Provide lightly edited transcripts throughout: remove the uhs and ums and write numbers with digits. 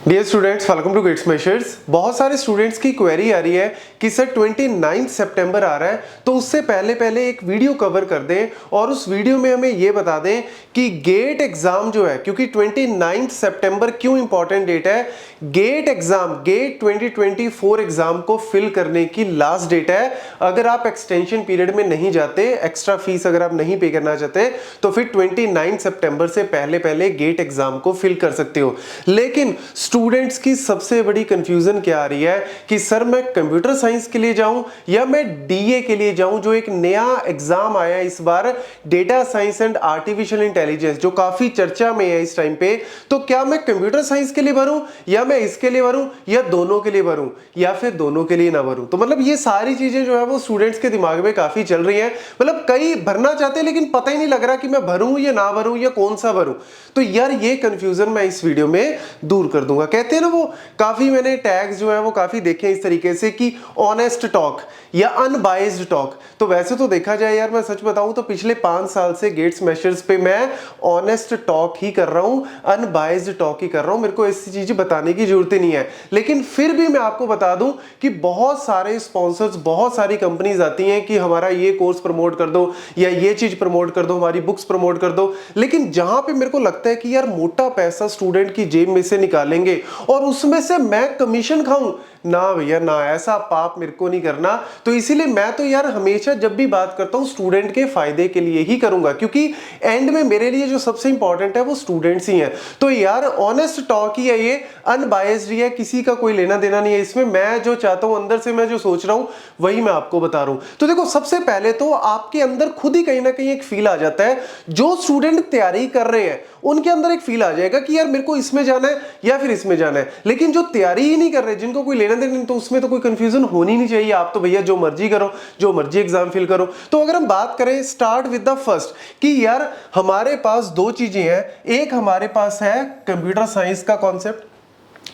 Dear students, welcome to गेट्स Smashers. बहुत सारे स्टूडेंट्स की क्वेरी आ रही है कि सर 29 सितंबर आ रहा है तो उससे पहले एक वीडियो कवर कर दें और उस वीडियो में हमें ये बता दें कि गेट एग्जाम जो है, क्योंकि 29 सितंबर क्यों इंपॉर्टेंट डेट है, गेट एग्जाम गेट 2024 एग्जाम को फिल करने की लास्ट डेट है। अगर आप एक्सटेंशन पीरियड में नहीं जाते, एक्स्ट्रा फीस अगर आप नहीं पे करना चाहते तो फिर 29 सितंबर से पहले गेट एग्जाम को फिल कर सकते हो। लेकिन स्टूडेंट्स की सबसे बड़ी कंफ्यूजन क्या आ रही है कि सर मैं कंप्यूटर साइंस के लिए जाऊं या मैं डीए के लिए जाऊं, जो एक नया एग्जाम आया है इस बार, data science and artificial intelligence, जो काफी चर्चा में है इस टाइम पे। तो क्या मैं कंप्यूटर साइंस के लिए भरूं या मैं इसके लिए भरूं या दोनों के लिए भरूं या फिर दोनों के लिए ना भरूं? तो मतलब ये सारी चीजें जो है वो स्टूडेंट्स के दिमाग में काफी चल रही हैं। मतलब कई भरना चाहते हैं लेकिन पता ही नहीं लग रहा कि मैं भरूं या ना भरूं या कौन सा भरूं। तो यार ये कंफ्यूजन मैं इस वीडियो में दूर कर दूंगा। कहते हैं ना, वो काफी मैंने टैग्स जो है वो काफी देखे हैं इस तरीके से कि ऑनेस्ट टॉक या अनबाइज्ड टॉक। तो वैसे तो देखा जाए यार, मैं सच बताऊं तो पिछले 5 साल से गेट्स मेशर्स पे मैं ऑनेस्ट टॉक ही कर रहा हूं, अनबाइज्ड टॉक ही कर रहा हूं। मेरे को ऐसी चीजें बताने की जरूरत ही नहीं है। लेकिन फिर भी मैं आपको बता दूं कि बहुत सारे स्पॉन्सर्स, बहुत सारी कंपनीज आती हैं कि हमारा ये कोर्स प्रमोट कर दो या ये चीज प्रमोट कर दो, हमारी बुक्स प्रमोट कर दो। लेकिन जहां पे मेरे को लगता है कि यार मोटा पैसा स्टूडेंट की जेब में से निकालेंगे और उसमें से मैं कमीशन खाऊं, ना भैया ना, ऐसा पाप मेरे को नहीं करना। तो इसीलिए मैं तो यार हमेशा जब भी बात करता हूं स्टूडेंट के फायदे के लिए ही करूंगा, क्योंकि एंड में मेरे लिए जो सबसे इंपॉर्टेंट है वो स्टूडेंट्स ही हैं। तो यार ऑनेस्ट टॉक ही है, ये अनबायस्ड ही है, किसी का कोई लेना देना नहीं है इसमें। मैं जो चाहता हूं अंदर से, मैं जो सोच रहा हूं वही मैं आपको बता रहा हूं। तो देखो, सबसे पहले तो आपके अंदर खुद ही कहीं ना कहीं एक फील आ जाता है। जो स्टूडेंट तैयारी कर रहे हैं उनके अंदर एक फील आ जाएगा कि यार मेरे को इसमें जाना है या फिर इसमें जाना है। लेकिन जो तैयारी ही नहीं कर रहे, जिनको कोई लेना देना नहीं, तो उसमें तो कोई कंफ्यूजन होनी नहीं चाहिए। आप तो भैया जो मर्जी करो, जो मर्जी एग्जाम फिल करो। तो अगर हम बात करें, स्टार्ट विद द फर्स्ट, कि यार हमारे पास दो चीजें हैं। एक हमारे पास है कंप्यूटर साइंस का कॉन्सेप्ट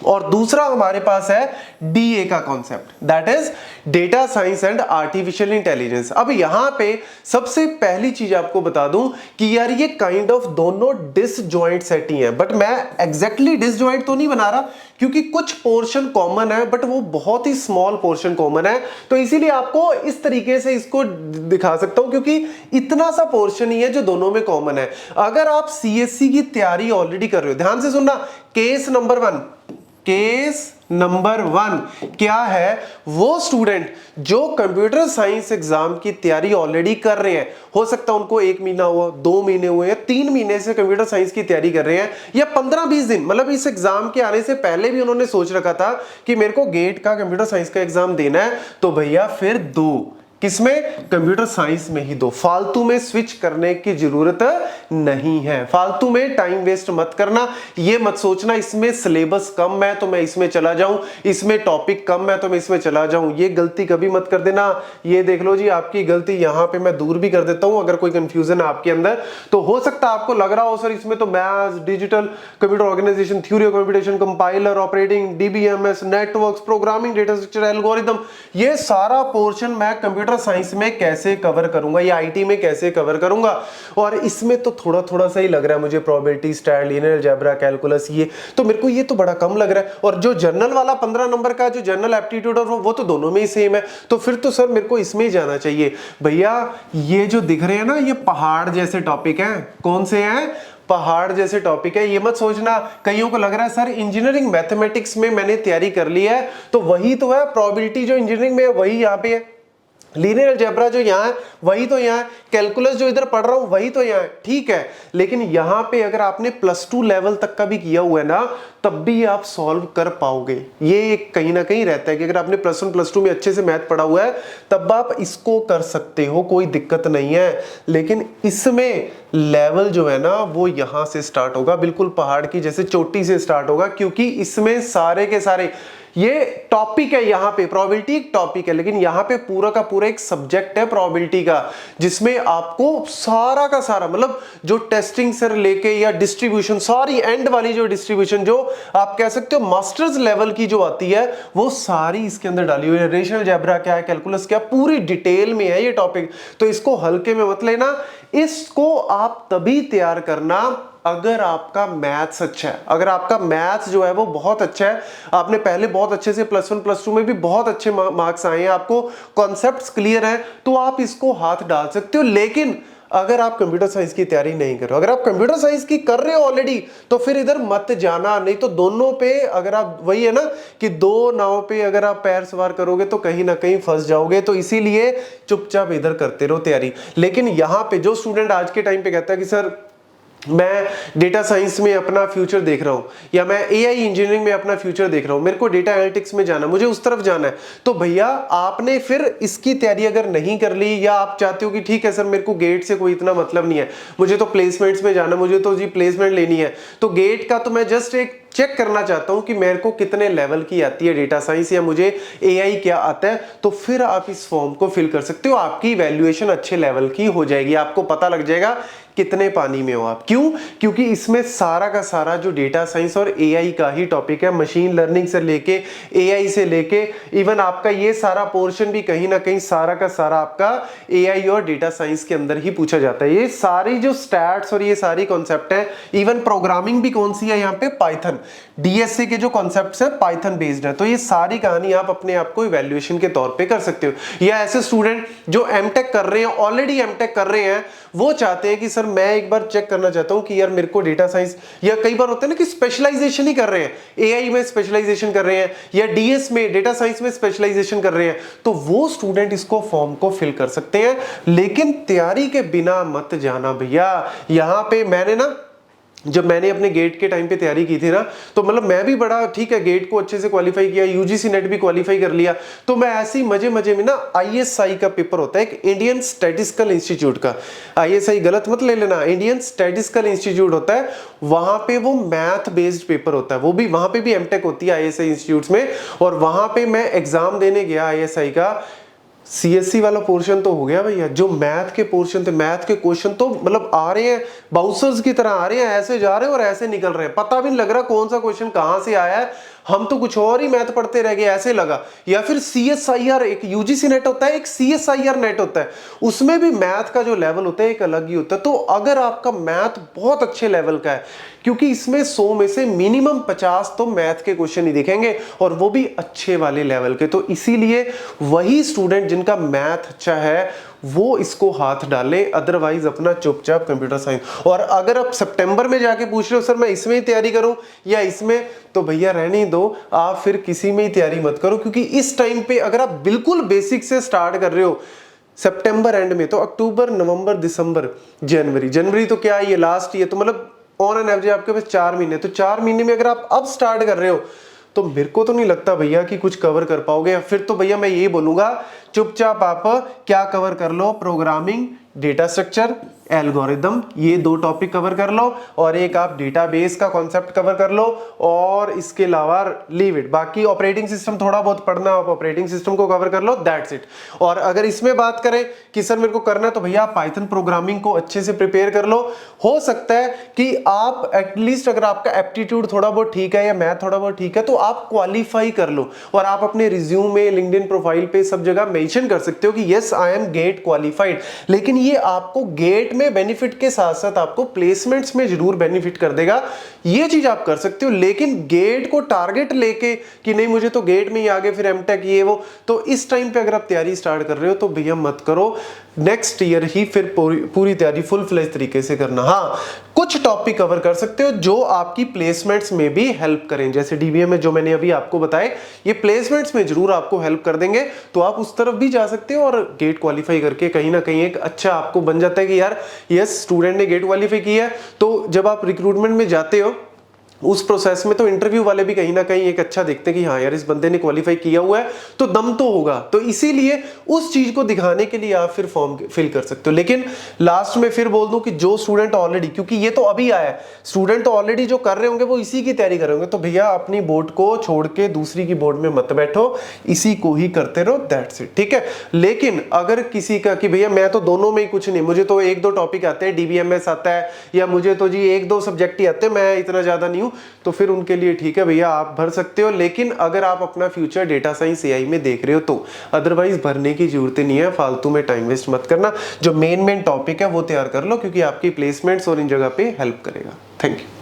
और दूसरा हमारे पास है डीए का concept, that is data science and artificial intelligence. अब यहां पे सबसे पहली चीज आपको बता दूं कि यार ये काइंड ऑफ दोनों डिसजॉइंट सेट ही हैं। बट मैं एग्जैक्टली डिसजॉइंट तो नहीं बना रहा, क्योंकि कुछ पोर्शन कॉमन है बट वो बहुत ही स्मॉल पोर्शन कॉमन है। तो इसीलिए आपको इस तरीके से इसको दिखा सकता हूं, क्योंकि इतना सा पोर्शन ही है जो दोनों में कॉमन है। अगर आप सीएससी की तैयारी ऑलरेडी कर रहे हो, ध्यान से सुनना, केस नंबर वन क्या है? वो स्टूडेंट जो कंप्यूटर साइंस एग्जाम की तैयारी ऑलरेडी कर रहे हैं, हो सकता है उनको 1 महीना हुआ, 2 महीने हुए या 3 महीने से कंप्यूटर साइंस की तैयारी कर रहे हैं, या 15-20 दिन, मतलब इस एग्जाम के आने से पहले भी उन्होंने सोच रखा था कि मेरे को गेट का कंप्यूटर साइंस का एग्जाम देना है। तो भैया फिर दो, किसमें? कंप्यूटर साइंस में ही दो। फालतू में स्विच करने की जरूरत नहीं है। फालतू में टाइम वेस्ट मत करना। ये मत सोचना इसमें सिलेबस कम है तो मैं इसमें चला जाऊं, इसमें टॉपिक कम है तो मैं इसमें चला जाऊं। ये गलती कभी मत कर देना। ये देख लो जी, आपकी गलती यहां पे मैं दूर भी कर देता हूं। अगर कोई कंफ्यूजन है आपके अंदर तो हो सकता है आपको लग रहा हो सर इसमें तो maths, digital computer organisation, theory of computation, compiler, operating, DBMS, networks, programming, data structure, algorithm, ये सारा पोर्शन मैं कंप्यूटर साइंस में कैसे कवर करूंगा या आईटी में कैसे कवर करूंगा। और इसमें तो थोड़ा थोड़ा सा ही लग रहा है मुझे, probability, stat, linear algebra, calculus, ये तो मेरे को ये तो बड़ा कम लग रहा है। और जो जर्नल वाला 15 नंबर का जो जर्नल एप्टीट्यूड और वो तो दोनों में ही सेम है। तो फिर तो सर मेरे को इसमें ही जाना चाहिए। भैया ये जो दिख रहे हैं ना, ये पहाड़ जैसे टॉपिक हैं। कौन से हैं? पहाड़ जैसे टॉपिक है। ये मत सोचना कईयों को लग रहा है सर इंजीनियरिंग मैथमेटिक्स में मैंने तैयारी कर ली है तो वही तो है, प्रोबेबिलिटी जो इंजीनियरिंग में है वही यहाँ पे है, लीनियर अलजेब्रा जो यहाँ है वही तो यहाँ है, कैलकुलस जो इधर पढ़ रहा हूं वही तो यहाँ है। ठीक है, लेकिन यहाँ पे अगर आपने +2 लेवल तक का भी किया हुआ है ना, तब भी आप सॉल्व कर पाओगे। ये कहीं ना कहीं रहता है कि अगर आपने +1 +2 में अच्छे से मैथ पढ़ा हुआ है तब आप इसको कर सकते हो, कोई दिक्कत नहीं है। लेकिन इसमें लेवल जो है ना वो यहां से स्टार्ट होगा, बिल्कुल पहाड़ की जैसे चोटी से स्टार्ट होगा, क्योंकि इसमें सारे के सारे ये टॉपिक है। यहाँ पे प्रोबेबिलिटी एक टॉपिक है, लेकिन यहाँ पे पूरा का पूरा एक सब्जेक्ट है प्रोबेबिलिटी का, जिसमें आपको सारा का सारा, मतलब जो टेस्टिंग से लेके या डिस्ट्रीब्यूशन, सारी एंड वाली जो डिस्ट्रीब्यूशन, जो आप कह सकते हो मास्टर्स लेवल की जो आती है, वो सारी इसके अंदर डाली हुई है। रेशनल अलजेब्रा क्या है, कैलकुलस क्या, पूरी डिटेल में है ये टॉपिक। तो इसको हल्के में मत लेना। इसको आप तभी तैयार करना अगर आपका मैथ्स अच्छा है, अगर आपका मैथ्स जो है वो बहुत अच्छा है, आपने पहले बहुत अच्छे से +1 +2 में भी बहुत अच्छे मार्क्स आए हैं, आपको कॉन्सेप्ट्स क्लियर है, तो आप इसको हाथ डाल सकते हो। लेकिन अगर आप कंप्यूटर साइंस की तैयारी नहीं कर रहे हो, अगर आप कंप्यूटर साइंस की कर रहे हो ऑलरेडी, तो फिर इधर मत जाना। नहीं तो दोनों पे अगर आप, वही है ना कि दो नाव पे अगर आप पैर सवार करोगे तो कहीं ना कहीं फंस जाओगे। तो इसीलिए चुपचाप इधर करते रहो तैयारी। लेकिन यहां पे जो स्टूडेंट आज के टाइम पे कहता है कि सर मैं डेटा साइंस में अपना फ्यूचर देख रहा हूं, या मैं एआई इंजीनियरिंग में अपना फ्यूचर देख रहा हूं, मेरे को डेटा एनालिटिक्स में जाना, मुझे उस तरफ जाना है, तो भैया आपने फिर इसकी तैयारी अगर नहीं कर ली, या आप चाहते हो कि ठीक है सर मेरे को गेट से कोई इतना मतलब नहीं है, मुझे तो प्लेसमेंट्स में जाना, मुझे तो जी प्लेसमेंट लेनी है, तो गेट का तो मैं जस्ट एक चेक करना चाहता हूं कि मेरे को कितने लेवल की आती है डेटा साइंस, या मुझे एआई क्या आता है, तो फिर आप इस फॉर्म को फिल कर सकते हो। आपकी वैल्यूएशन अच्छे लेवल की हो जाएगी, आपको पता लग जाएगा कितने पानी में हो आप। क्यों? क्योंकि इसमें सारा का सारा जो डेटा साइंस और एआई का ही टॉपिक है, मशीन लर्निंग से लेके एआई से लेके इवन आपका ये सारा पोर्शन भी कहीं ना कहीं सारा का सारा आपका एआई और डेटा साइंस के अंदर ही पूछा जाता है। ये सारी जो स्टैट्स और ये सारी कॉन्सेप्ट है, इवन प्रोग्रामिंग भी कौन सी है यहाँ पे, पाइथन, डीएसए के जो कॉन्सेप्ट्स है पाइथन बेस्ड है। तो ये सारी कहानी आप अपने आप को इवैल्यूएशन के तौर पे कर सकते हो। या ऐसे स्टूडेंट जो एमटेक कर रहे हैं, ऑलरेडी एमटेक कर रहे हैं, वो चाहते हैं कि सर मैं एक बार चेक करना चाहता हूं कि यार मेरे को डेटा साइंस, या कई बार होता है ना कि स्पेशलाइजेशन ही कर रहे हैं, एआई में स्पेशलाइजेशन कर रहे हैं, या डीएस में डेटा साइंस में स्पेशलाइजेशन कर रहे हैं, तो वो स्टूडेंट इसको फॉर्म को फिल कर सकते हैं। लेकिन तैयारी के बिना मत जाना भैया। यहां पे मैंने ना, जब मैंने अपने गेट के टाइम पे तैयारी की थी ना, तो मतलब मैं भी बड़ा ठीक है, गेट को अच्छे से क्वालिफाई किया, यूजीसी नेट भी क्वालिफाई कर लिया, तो मैं ऐसे ही मजे मजे में ना आईएसआई का पेपर होता है, एक इंडियन स्टैटिस्टिकल इंस्टीट्यूट का, आईएसआई गलत मत ले लेना, इंडियन स्टैटिस्टिकल इंस्टीट्यूट होता है, वहां पे वो मैथ बेस्ड पेपर होता है, वो भी वहां पे भी एमटेक होती है आईएसआई इंस्टीट्यूट में। और वहां पे मैं एग्जाम देने गया आईएसआई का, सीएससी वाला पोर्शन तो हो गया भैया, जो मैथ के पोर्शन थे, मैथ के क्वेश्चन तो मतलब आ रहे हैं बाउंसर्स की तरह आ रहे हैं, ऐसे जा रहे हैं और ऐसे निकल रहे हैं, पता भी नहीं लग रहा कौन सा क्वेश्चन कहां से आया है, हम तो कुछ और ही मैथ पढ़ते रह गए ऐसे लगा। या फिर सीएसआईआर, एक यूजीसी नेट होता है, एक सीएसआईआर नेट होता है, उसमें भी मैथ का जो लेवल होता है एक अलग ही होता है। तो अगर आपका मैथ बहुत अच्छे लेवल का है, क्योंकि इसमें 100 में से मिनिमम 50 तो मैथ के क्वेश्चन ही दिखेंगे, और वो भी अच्छे वाले लेवल के, तो इसीलिए वही स्टूडेंट जिनका मैथ अच्छा है वो इसको हाथ डालें, अदरवाइज अपना चुपचाप कंप्यूटर साइंस। और अगर आप सितंबर में जाके पूछ रहे हो सर मैं इसमें ही तैयारी करूं या इसमें, तो भैया रहने ही दो, आप फिर किसी में ही तैयारी मत करो। क्योंकि इस टाइम पे अगर आप बिल्कुल बेसिक से स्टार्ट कर रहे हो सितंबर एंड में, तो अक्टूबर, नवंबर, दिसंबर, जनवरी, जनवरी तो क्या ये लास्ट, ये तो मतलब ऑन एन एवरेज आपके पास 4 महीने, तो 4 महीने में अगर आप अब स्टार्ट कर रहे हो, तो मेरे को तो नहीं लगता भैया कि कुछ कवर कर पाओगे। फिर तो भैया मैं यही बोलूंगा, चुपचाप आप क्या कवर कर लो, प्रोग्रामिंग, डेटा स्ट्रक्चर, एल्गोरिदम, ये 2 टॉपिक कवर कर लो, और एक आप डेटाबेस का कॉन्सेप्ट कवर कर लो, और इसके अलावा लीव इट। बाकी ऑपरेटिंग सिस्टम थोड़ा बहुत पढ़ना, आप ऑपरेटिंग सिस्टम को कवर कर लो, दैट्स इट। और अगर इसमें बात करें कि सर मेरे को करना है, तो भैया पाइथन प्रोग्रामिंग को अच्छे से प्रिपेयर कर लो। हो सकता है कि आप एटलीस्ट, अगर आपका एप्टीट्यूड थोड़ा बहुत ठीक है या मैथ थोड़ा बहुत ठीक है, तो आप क्वालिफाई कर लो, और आप अपने रिज्यूम में, लिंक्डइन प्रोफाइल पे सब जगह मेंशन कर सकते हो कि yes I am GATE qualified. लेकिन ये आपको गेट में बेनिफिट के साथ साथ आपको प्लेसमेंट्स में जरूर बेनिफिट कर देगा, ये चीज आप कर सकते हो। लेकिन गेट को टारगेट लेके कि नहीं मुझे तो गेट में ही आगे फिर एमटेक ये वो, तो इस टाइम पे अगर आप तैयारी स्टार्ट कर रहे हो तो भैया मत करो, नेक्स्ट ईयर ही फिर पूरी तैयारी फुल फ्लेज तरीके से करना। हाँ, कुछ टॉपिक कवर कर सकते हो जो आपकी प्लेसमेंट्स में भी हेल्प करें, जैसे डीबीएम में जो मैंने अभी आपको बताए, ये प्लेसमेंट्स में जरूर आपको हेल्प कर देंगे, तो आप उस तरफ भी जा सकते हो। और गेट क्वालिफाई करके कहीं ना कहीं एक अच्छा आपको बन जाता है कि यार यस स्टूडेंट ने गेट क्वालिफाई किया है, तो जब आप रिक्रूटमेंट में जाते हो उस प्रोसेस में, तो इंटरव्यू वाले भी कहीं ना कहीं एक अच्छा देखते हैं कि हाँ यार इस बंदे ने क्वालिफाई किया हुआ है, तो दम तो होगा। तो इसीलिए उस चीज को दिखाने के लिए आप फिर फॉर्म फिल कर सकते हो। लेकिन लास्ट में फिर बोल दूं कि जो स्टूडेंट ऑलरेडी, क्योंकि ये तो अभी आया है, स्टूडेंट तो ऑलरेडी जो कर रहे होंगे वो इसी की तैयारी कर रहे होंगे, तो भैया अपनी बोर्ड को छोड़ के दूसरी की बोर्ड में मत बैठो, इसी को ही करते रहो, दैट्स इट, ठीक है। लेकिन अगर किसी का कि भैया मैं तो दोनों में ही कुछ नहीं, मुझे तो 1-2 टॉपिक आते हैं, डीबीएमएस आता है, या मुझे तो जी 1-2 सब्जेक्ट ही आते हैं, मैं इतना ज्यादा नहीं हूं, तो फिर उनके लिए ठीक है भैया, आप भर सकते हो। लेकिन अगर आप अपना फ्यूचर डेटा साइंस एआई में देख रहे हो तो अदरवाइज भरने की जरूरत नहीं है, फालतू में टाइम वेस्ट मत करना। जो मेन टॉपिक है वो तैयार कर लो, क्योंकि आपकी प्लेसमेंट्स और इन जगह पे हेल्प करेगा। Thank you.